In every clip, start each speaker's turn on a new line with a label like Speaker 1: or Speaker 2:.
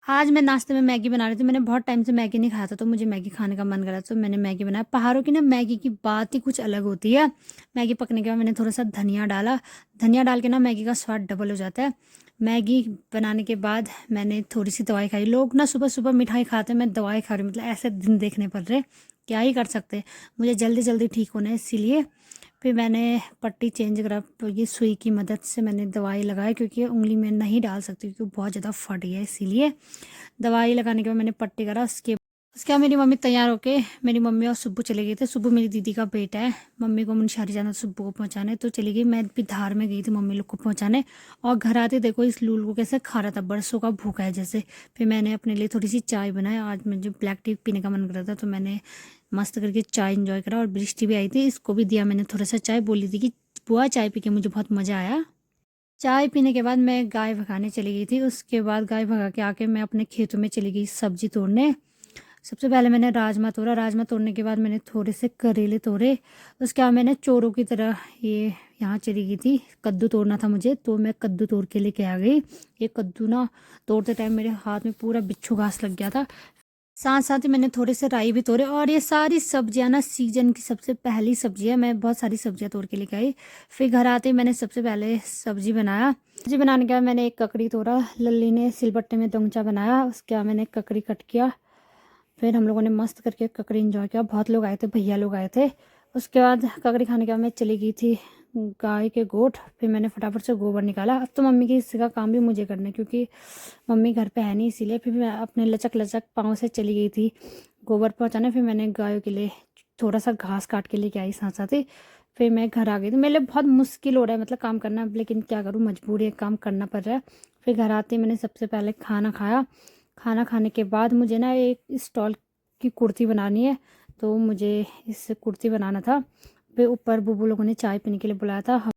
Speaker 1: आज मैं नाश्ते में मैगी बना रही थी। मैंने बहुत टाइम से मैगी नहीं खाया था, तो मुझे मैगी खाने का मन करा, तो मैंने मैगी बनाया। पहाड़ों की ना मैगी की बात ही कुछ अलग होती है। मैगी पकने के बाद मैंने थोड़ा सा धनिया डाला। धनिया डाल के ना मैगी का स्वाद डबल हो जाता है। मैगी बनाने के बाद मैंने थोड़ी सी दवाई खाई। लोग ना सुबह सुबह मिठाई खाते हैं, मैं दवाई खा रही हूँ। मतलब ऐसे दिन देखने पड़ रहे, क्या ही कर सकते। मुझे जल्दी जल्दी ठीक होना है, इसीलिए फिर मैंने पट्टी चेंज करा। तो ये सुई की मदद से मैंने दवाई लगाई, क्योंकि उंगली में नहीं डाल सकती क्योंकि बहुत ज़्यादा फट गया, इसीलिए दवाई लगाने के बाद मैंने पट्टी करा। उसके बाद मेरी मम्मी तैयार होके, मेरी मम्मी और सुब्बू चले गए थे। सुब्बू मेरी दीदी का बेटा है। मम्मी को मुनस्यारी जाना, सुब्बू को पहुंचाने, तो चली गई। मैं भी धार में गई थी मम्मी लोग को पहुंचाने। और घर आते देखो इस लूल को कैसे खा रहा था, बरसों का भूखा है जैसे। फिर मैंने अपने लिए थोड़ी सी चाय बनाई। आज मुझे ब्लैक टी पीने का मन कर रहा था, तो मैंने मस्त करके चाय इंजॉय करा। और बृष्टि भी आई थी, इसको भी दिया मैंने थोड़ा सा चाय। बोली थी कि बुआ चाय पी के मुझे बहुत मज़ा आया। चाय पीने के बाद मैं गाय भगाने चली गई थी। उसके बाद गाय भगा के आके मैं अपने खेतों में चली गई सब्जी तोड़ने। सबसे पहले मैंने राजमा तोड़ा। राजमा तोड़ने के बाद मैंने थोड़े से करेले तोड़े। उसके बाद मैंने चोरों की तरह ये यहाँ चली गई थी। कद्दू तोड़ना था मुझे, तो मैं कद्दू तोड़ के लेके आ गई। ये कद्दू ना तोड़ते टाइम मेरे हाथ में पूरा बिच्छू घास लग गया था। साथ साथ ही मैंने थोड़े से राई भी तोड़े। और ये सारी सब्जियां ना सीजन की सबसे पहली सब्जी है। मैं बहुत सारी सब्जियां तोड़ के लेके आई। फिर घर आते ही मैंने सबसे पहले सब्जी बनाया। सब्जी बनाने के बाद मैंने एक ककड़ी तोड़ा। लल्ली ने सिलबट्टे में दोंचा बनाया। उसके बाद मैंने ककड़ी कट किया। फिर हम लोगों ने मस्त करके ककड़ी इंजॉय किया। बहुत लोग आए थे, भैया लोग आए थे। उसके बाद ककड़ी खाने के बाद मैं चली गई थी गाय के गोठ। फिर मैंने फटाफट से गोबर निकाला। अब तो मम्मी के हिस्से का काम भी मुझे करना है, क्योंकि मम्मी घर पे है नहीं, इसीलिए फिर मैं अपने लचक लचक पाँव से चली गई थी गोबर पहुँचाने। फिर मैंने गायों के लिए थोड़ा सा घास काट के लेके आई साथ साथ ही। फिर मैं घर आ गई थी। मेरे लिए बहुत मुश्किल हो रहा है मतलब काम करना, लेकिन क्या करूँ, मजबूरी है, काम करना पड़ रहा है। फिर घर आते ही मैंने सबसे पहले खाना खाया। खाना खाने के बाद मुझे ना एक स्टॉल की कुर्ती बनानी है, तो मुझे इस कुर्ती बनाना था। फिर ऊपर बुब्बू लोगों ने चाय पीने के लिए बुलाया था।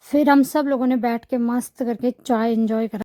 Speaker 1: फिर हम सब लोगों ने बैठ के मस्त करके चाय एंजॉय करा।